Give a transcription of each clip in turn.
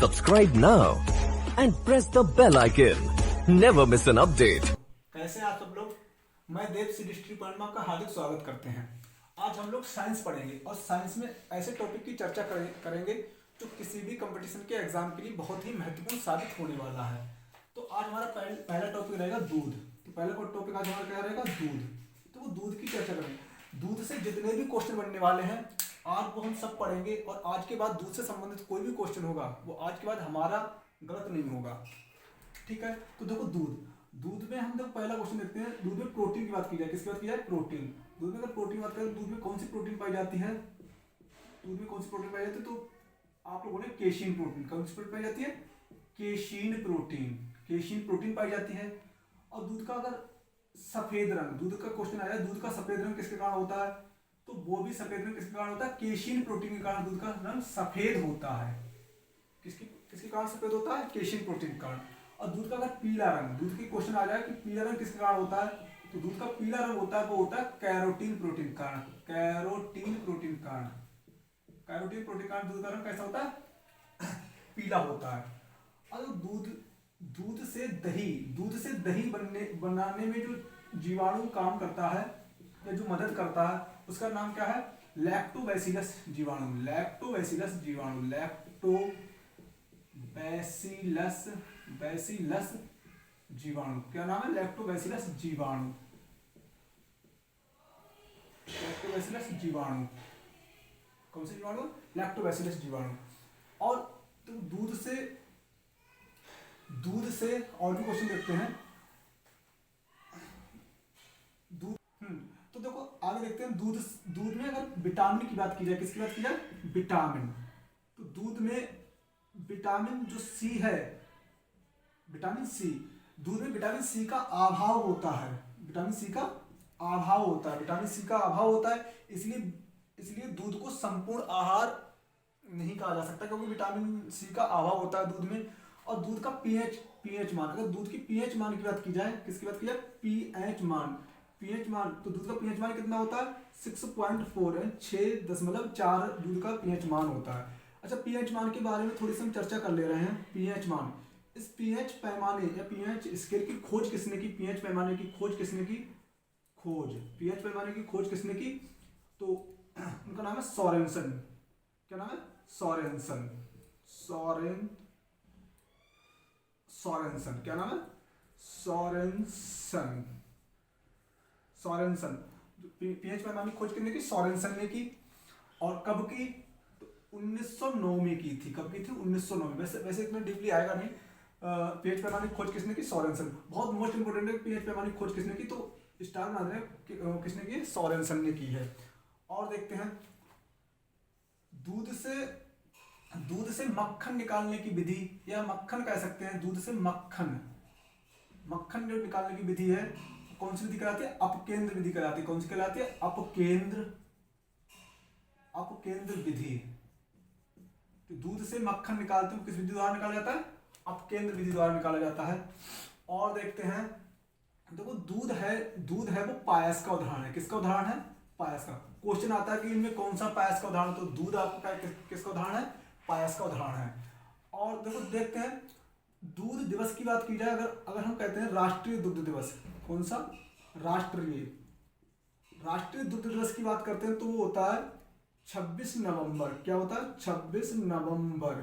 Subscribe now and press the bell icon. Never miss an update. कैसे हैं आप सब लोग। मैं देव श्री डिस्ट्री पॉइंट में आपका हार्दिक स्वागत करते हैं। आज हम लोग साइंस पढ़ेंगे और साइंस में ऐसे टॉपिक की चर्चा करेंगे जो किसी भी कंपटीशन के एग्जाम के लिए बहुत ही महत्वपूर्ण साबित होने वाला है। तो आज हमारा पहला टॉपिक रहेगा दूध। तो पहला टॉपिक आज हमारा क्या रहेगा, दूध। तो वो दूध की चर्चा करेंगे। दूध से जितने भी क्वेश्चन बनने वाले हैं आज वो हम सब पढ़ेंगे और आज के बाद दूध से संबंधित कोई भी क्वेश्चन होगा वो आज के बाद हमारा गलत नहीं होगा, ठीक है। तो देखो दूध में हम देखो पहला क्वेश्चन देखते हैं। दूध में प्रोटीन की बात की जाए, किसकी बात की जाए, प्रोटीन। दूध में अगर प्रोटीन की बात करें दूध में कौन सी प्रोटीन पाई जाती है, दूध में कौन सी प्रोटीन पाई जाती है, तो आप लोगों ने केशिन प्रोटीन, कौन सी प्रोटीन पाई जाती है, केशिन प्रोटीन पाई जाती है। और दूध का अगर सफेद रंग, दूध का क्वेश्चन आया दूध का सफेद रंग किसके कारण होता है, तो वो भी सफेद रंग किसके कारण होता है, केशिन प्रोटीन के कारण दूध का रंग सफेद होता है। किसके कारण सफेद होता है, केशिन प्रोटीन के कारण। और दूध का अगर पीला रंग, दूध की क्वेश्चन आ जाए कि पीला रंग किसके कारण होता है, तो दूध का पीला रंग होता है वो होता है कैरोटीन प्रोटीन कारण। कैरोटीन प्रोटीन कारण दूध का रंग कैसा होता है, पीला होता है। और दूध से दही बनाने में जो जीवाणु काम करता है या जो मदद करता है उसका नाम क्या है, लैक्टोबैसिलस जीवाणु। क्या नाम है, लैक्टोबैसिलस जीवाणु। कौन से जीवाणु, लैक्टोबैसिलस जीवाणु। और तो दूध से और भी क्वेश्चन देखते हैं। तो देखो आगे देखते हैं। दूध में अगर विटामिन की बात की जाए, किसकी बात की जाए, विटामिन। तो दूध में विटामिन जो सी है, विटामिन सी, दूध में विटामिन सी का अभाव होता है। विटामिन सी का अभाव होता है, इसलिए दूध को संपूर्ण आहार नहीं कहा जा सकता क्योंकि विटामिन सी का अभाव होता है दूध में। और दूध का पीएच मान, अगर दूध की पीएच मान की बात की जाए, किसकी बात की जाए, पीएच मान, तो दूध का पीएच मान कितना होता है, 6.4 है, 6.4 दूध का पीएच मान होता है। अच्छा, पीएच मान के बारे में थोड़ी सी हम चर्चा कर ले रहे हैं। पीएच मान, इस पीएच पैमाने या पीएच स्केल की खोज किसने की, पीएच पैमाने की खोज किसने की, तो उनका नाम है सोरेनसन। क्या नाम है, सोरेनसन। क्या नाम है, सोरेनसन। पीएच पैमाने की खोज किसने की, सोरेनसन ने की। और कब की, तो 1909 में की थी। कब की थी, 1909 में। वैसे इतना डीपली आएगा नहीं। पीएच पैमाने की खोज किसने की, सोरेनसन। बहुत मोस्ट इंपोर्टेंट है पीएच पैमाने की खोज किसने की, तो स्टार बना दें किसने की, सोरेनसन ने की है। और देखते हैं दूध से मक्खन निकालने की विधि, या मक्खन कह सकते हैं, दूध से मक्खन जो निकालने की विधि है कौन सी विधि कहलाती है, अपकेंद्र विधि कहलाती है। कौन सी कहलाती है, अपकेंद्र विधि। तो दूध से मक्खन निकालते हैं किस विधि द्वारा निकाला जाता है, अपकेंद्र विधि द्वारा निकाला जाता है। और देखते हैं, देखो दूध है वो पायस का उदाहरण है। किसका उदाहरण है, पायस का। क्वेश्चन आता है कि इनमें कौन सा पायस का उदाहरण, तो दूध आपका किसका उदाहरण है, पायस का उदाहरण है। और देखो देखते हैं दूध दिवस की बात की जाए, अगर हम कहते हैं राष्ट्रीय दुग्ध दिवस, कौन सा, राष्ट्रीय दुग्ध दिवस की बात करते हैं तो वो होता है 26 नवंबर। क्या होता है, 26 नवंबर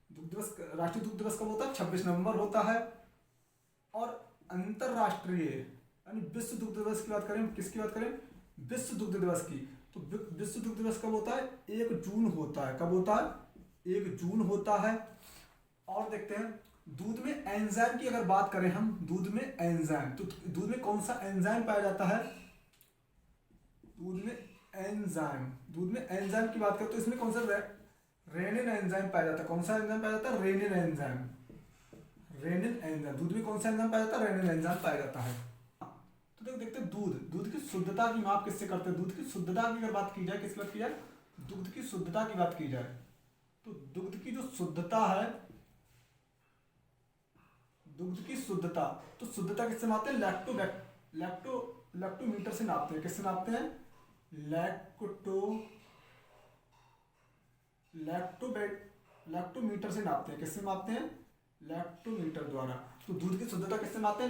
दुग्ध दिवस। राष्ट्रीय दुग्ध दिवस कब होता है, 26 नवंबर होता है। और अंतरराष्ट्रीय यानी विश्व दुग्ध दिवस की बात करें, किसकी बात करें, विश्व दुग्ध दिवस की, तो विश्व दुग्ध दिवस कब होता है, 1 जून होता है। कब होता है, 1 जून होता है। और देखते हैं दूध में एंजाइम की अगर बात करें हम, दूध में एंजाइम, तो दूध में कौन सा एंजाइम पाया जाता है, दूध में एंजाइम की बात करें तो इसमें कौन सा रेनिन एंजाइम पाया जाता है। कौन सा एंजाइम पाया जाता है, रेनिन एंजाइम। दूध में कौन सा एंजाइम पाया जाता है, रेनिन एंजाइम पाया जाता है। तो देखते हैं दूध की शुद्धता की माप किससे करते हैं, दूध की शुद्धता की अगर बात की जाए, किसकी बात की जाए, दूध की शुद्धता की बात की जाए, तो दुग्ध की जो शुद्धता है, तो शुद्धता किससे नापते हैं, लैक्टोमीटर से नापते हैं। किससे नापते हैं, लैक्टोमीटर से नापते हैं। किससे मापते हैं? लैक्टोमीटर द्वारा। तो दूध की शुद्धता किससे मापते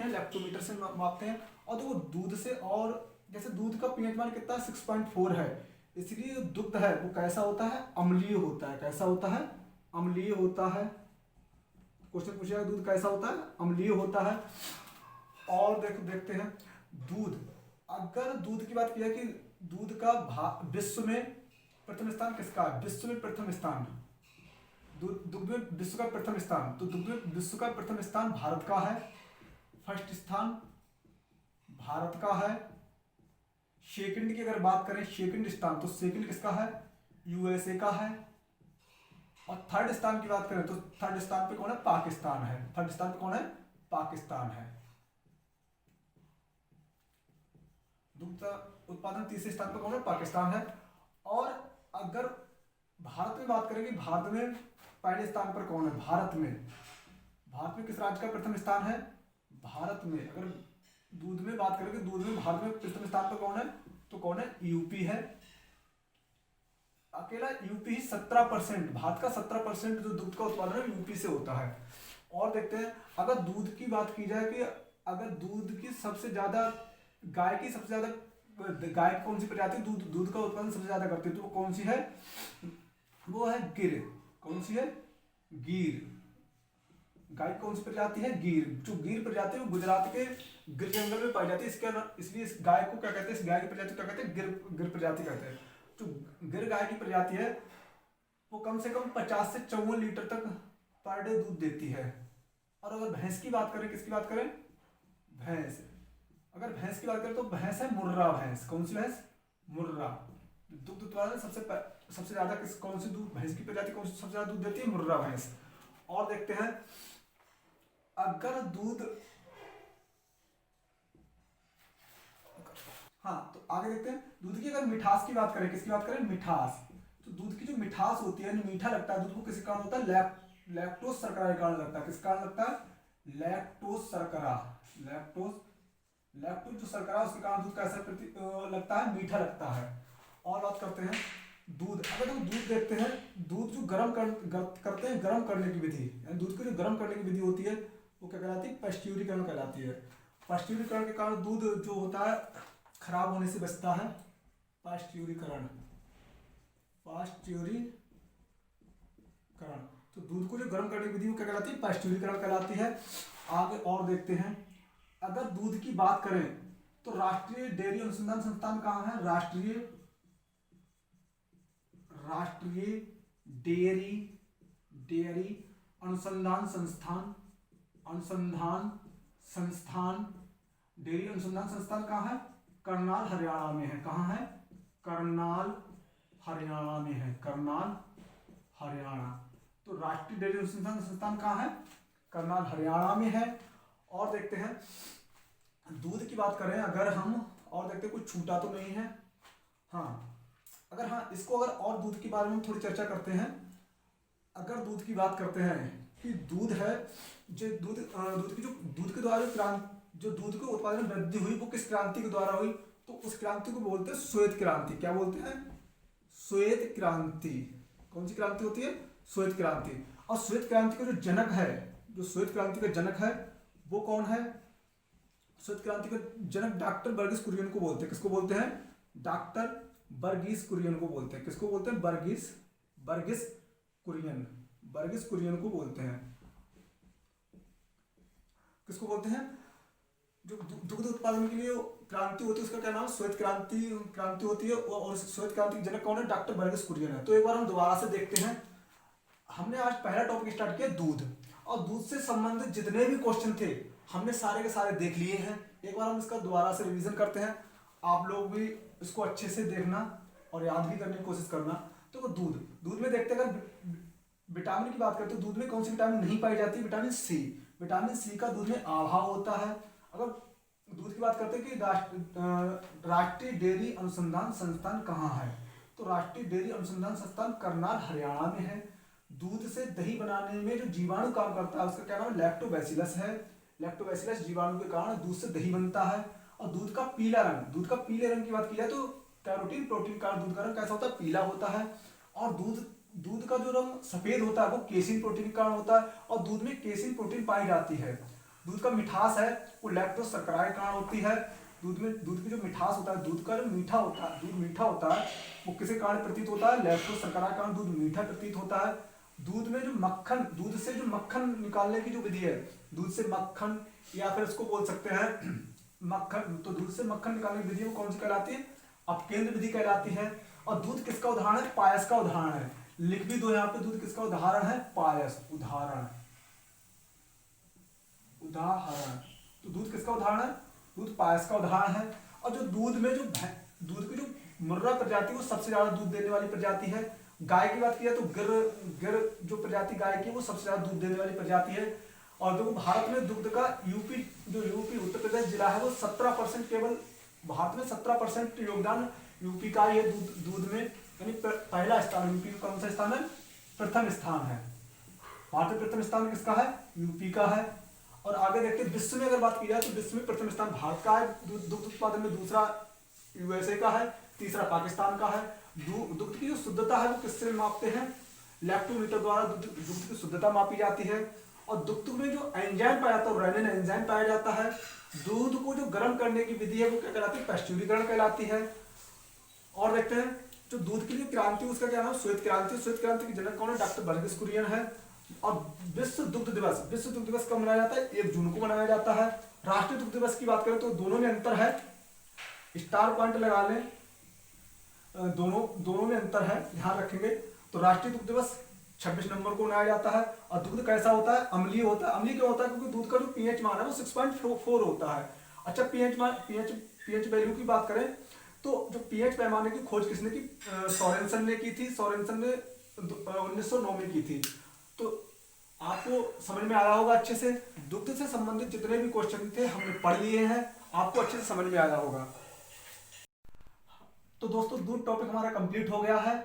हैं? लैक्टोमीटर से मापते हैं। और देखो दूध से, और जैसे दूध का पीएच मान कितना 6.4 है, इसलिए जो दुग्ध है वो कैसा होता है? अम्लीय होता है। कैसा होता है? अम्लीय होता है। क्वेश्चन पूछेगा दूध कैसा होता है? अम्लीय होता है। और देखते हैं दूध, अगर दूध की बात की जाए कि दूध का विश्व में प्रथम स्थान किसका है? विश्व में प्रथम स्थान, दुग्ध में विश्व का प्रथम स्थान, तो दुग्ध में विश्व का प्रथम स्थान भारत का है। फर्स्ट स्थान भारत का है। सेकंड की अगर बात करें, सेकंड स्थान, तो सेकंड किसका है? यूएसए का है। और थर्ड स्थान की बात करें तो थर्ड स्थान पे कौन है? पाकिस्तान है। थर्ड स्थान पे कौन है? पाकिस्तान है। दुग्ध उत्पादन तीसरे स्थान पर कौन है? पाकिस्तान है। और अगर भारत में बात करें कि भारत में पहले स्थान पर कौन है? भारत में किस राज्य का प्रथम स्थान है? भारत में अगर दूध में बात करें कि दूध में भारत में प्रथम स्थान पर कौन है? तो कौन है? यूपी है। अकेला यूपी ही 17%, भारत का 17% जो दूध का उत्पादन है यूपी से होता है। और देखते हैं अगर दूध की बात की जाए कि अगर दूध की सबसे ज्यादा गाय की कौन सी प्रजाति दूध का उत्पादन सबसे ज्यादा करती है? तो वो कौन सी है? वो है गिर। कौन सी है? गिर। गाय कौन सी प्रजाति है? गिर। जो गिर प्रजाति है वो गुजरात के गिर जंगल में पाई जाती है। इसलिए इस गाय को क्या कहते हैं? इस गाय की प्रजाति क्या कहते हैं? गिर प्रजाति कहते हैं। जो गिर गाय की प्रजाति है वो कम से कम 50 से 54 लीटर तक पर डे दूध देती है। और अगर भैंस की बात करें, किसकी बात करें? भैंस। अगर भैंस की बात करें तो भैंस है मुर्रा भैंस। कौन सी भैंस? मुर्रा। दुग्ध उत्पादन सबसे ज्यादा कौन सी दूध भैंस की प्रजाति कौन सी सबसे ज्यादा दूध देती है? मुर्रा भैंस। और देखते हैं अगर दूध, हाँ तो आगे देखते हैं दूध की अगर मिठास की बात करें, किसकी बात करें? मिठास। तो दूध की जो मिठास होती है, मीठा लगता है दूध को, किस कारण होता है? लैक्टोज शर्करा के कारण लगता है। किस कारण लगता है? लैक्टोज शर्करा। लैक्टोज जो शर्करा उसके कारण दूध कैसा लगता है? मीठा लगता है। और बात करते हैं दूध, अगर हम दूध देखते हैं, दूध जो करते हैं गर्म करने की विधि, दूध को जो गर्म करने की विधि होती है वो क्या कहलाती है? पाश्चुरीकरण कहलाती है। पाश्चुरीकरण के कारण दूध जो होता है खराब होने से बचता है। पाश्चुरीकरण। तो दूध को जो गर्म करने की विधि वो क्या कहलाती है? पाश्चुरीकरण कहलाती है। आगे और देखते हैं अगर दूध की बात करें तो राष्ट्रीय डेयरी अनुसंधान संस्थान कहाँ है? राष्ट्रीय डेयरी अनुसंधान संस्थान कहाँ है? करनाल हरियाणा में है। कहाँ है? करनाल हरियाणा में है। करनाल हरियाणा। तो राष्ट्रीय डेयरी अनुसंधान संस्थान कहाँ है? करनाल हरियाणा में है। और देखते हैं दूध की बात करें अगर हम, और देखते हैं कुछ छूटा तो नहीं है। इसको अगर और दूध के बारे में थोड़ी चर्चा करते हैं। अगर दूध की बात करते हैं कि दूध है जो दूध के द्वारा जो दूध के उत्पादन में वृद्धि हुई वो किस क्रांति के द्वारा हुई? तो उस क्रांति को बोलते हैं श्वेत क्रांति। क्या बोलते हैं? श्वेत क्रांति। कौन सी क्रांति होती है? श्वेत क्रांति। और श्वेत क्रांति का जो जनक है, जो श्वेत क्रांति का जनक है वो कौन है? श्वेत क्रांति का जनक डॉक्टर वर्गीस कुरियन को बोलते हैं। किसको बोलते हैं? डॉक्टर वर्गीस कुरियन को बोलते हैं। किसको बोलते हैं? वर्गीस कुरियन को बोलते हैं। किसको बोलते हैं? जो दुग्ध उत्पादन के लिए क्रांति होती है उसका क्या नाम? श्वेत क्रांति होती है। और श्वेत क्रांति के जनक कौन है? डॉक्टर वर्गीस कुरियन है। तो एक बार हम दोबारा से देखते हैं। हमने आज पहला टॉपिक स्टार्ट किया दूध, और दूध से संबंधित जितने भी क्वेश्चन थे हमने सारे के सारे देख लिए हैं। एक बार हम इसका दोबारा से रिवीजन करते हैं। आप लोग भी इसको अच्छे से देखना और याद भी करने की कोशिश करना। तो दूध में देखते हैं अगर विटामिन की बात करते हैं तो दूध में कौन सी विटामिन नहीं पाई जाती? Vitamin C. विटामिन सी का दूध में अभाव होता है। अगर दूध की बात करते हैं कि राष्ट्रीय डेयरी अनुसंधान संस्थान कहाँ है? तो राष्ट्रीय डेयरी अनुसंधान संस्थान करनाल हरियाणा में है। दूध से दही बनाने में जो जीवाणु काम करता है उसका क्या नाम? लैक्टोबैसिलस है। लैक्टोबैसिलस जीवाणु के कारण दूध से दही बनता है। और दूध का पीले रंग की बात की जाए तो कैरोटीन प्रोटीन का दूध का रंग कैसा होता है? पीला होता है। और दूध दूध का जो रंग सफेद होता है वो केसिन प्रोटीन के कारण होता है, और दूध में केसिन प्रोटीन पाई जाती है। दूध का मिठास है वो लैक्टोज शर्करा के कारण होती है। दूध की जो मिठास होता है, दूध का जो मीठा होता है, दूध मीठा होता है वो किसी कारण प्रतीत होता है, लैक्टोज शर्करा के कारण दूध मीठा प्रतीत होता है। दूध में जो मक्खन, दूध से जो मक्खन निकालने की जो विधि है, दूध से मक्खन या फिर इसको बोल सकते हैं मक्खन, तो दूध से मक्खन निकालने की विधि वो कौन सी कहलाती है? अपकेंद्र विधि कहलाती है। और दूध किसका उदाहरण है? पायस का उदाहरण है। लिख भी दो यहाँ पे, दूध किसका उदाहरण है? पायस। उदाहरण, तो दूध किसका उदाहरण है? दूध पायस का उदाहरण है। और जो दूध में जो दूध की जो मुर्रा प्रजाति वो सबसे ज्यादा दूध देने वाली प्रजाति है। गाय की बात की जाए तो गिर जो प्रजाति गाय की है वो सबसे ज्यादा दूध देने वाली प्रजाति है। और जो भारत में दुग्ध का यूपी उत्तर प्रदेश जिला है वो 17% केवल, भारत में 17% योगदान यूपी का ही है दूध में, यानी पहला स्थान यूपी का कौन सा स्थान है? प्रथम स्थान है। भारत में प्रथम स्थान किसका है? यूपी का है। और आगे देखते हैं विश्व में अगर बात की जाए तो विश्व में प्रथम स्थान भारत का है दुग्ध उत्पादन में, दूसरा यूएसए का है, तीसरा पाकिस्तान का है। दुग्ध की जो शुद्धता है वो किससे मापते हैं? लैक्टोमीटर द्वारा दुग्ध की शुद्धता मापी जाती है। और दुग्ध में जो एंजाइम पाया जाता है, रेनिन एंजाइम पाया जाता है। दूध को जो गर्म करने की विधि है वो क्या कहलाती है? पैस्चुरीकरण कहलाती है। और देखते हैं जो दूध की जो क्रांति उसका क्या नाम? श्वेत क्रांति। श्वेत क्रांति की जनक कौन है? डॉक्टर वर्गीस कुरियन है। और विश्व दुग्ध दिवस कब मनाया जाता है? 1 जून को मनाया जाता है। राष्ट्रीय दुग्ध दिवस की बात करें तो दोनों में अंतर है, स्टार पॉइंट लगा लें, दोनों में अंतर है, ध्यान रखेंगे। तो राष्ट्रीय दुग्ध दिवस 26 नवंबर को मनाया जाता है। और दूध कैसा होता है? अम्लीय होता है। अम्लीय क्यों होता है? क्योंकि दूध का जो पीएच मान है वो 6.4 होता है। अच्छा, पीएच वैल्यू की बात करें तो जो पीएच पैमाने की खोज किसने की? सोरेनसन ने की थी। सोरेनसन ने 1909 में की थी। तो आपको समझ में आया होगा अच्छे से। दुग्ध से संबंधित जितने भी क्वेश्चन थे हमने पढ़ लिए हैं, आपको अच्छे से समझ में आया होगा। तो दोस्तों दूध टॉपिक हमारा कंप्लीट हो गया है।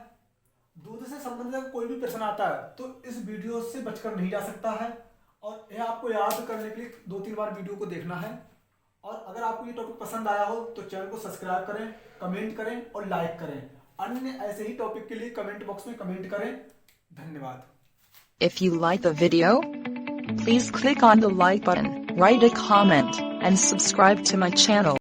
दूध से संबंधित अगर कोई भी प्रश्न आता है तो इस वीडियो से बचकर नहीं जा सकता है, और यह आपको याद करने के लिए 2-3 बार वीडियो को देखना है। और अगर आपको ये टॉपिक पसंद आया हो तो चैनल को सब्सक्राइब करें, कमेंट करें और लाइक करें। अन्य ऐसे ही टॉपिक के लिए कमेंट बॉक्स में कमेंट करें। धन्यवाद। If you like the video, please click on the like button, write a comment, and subscribe to my channel.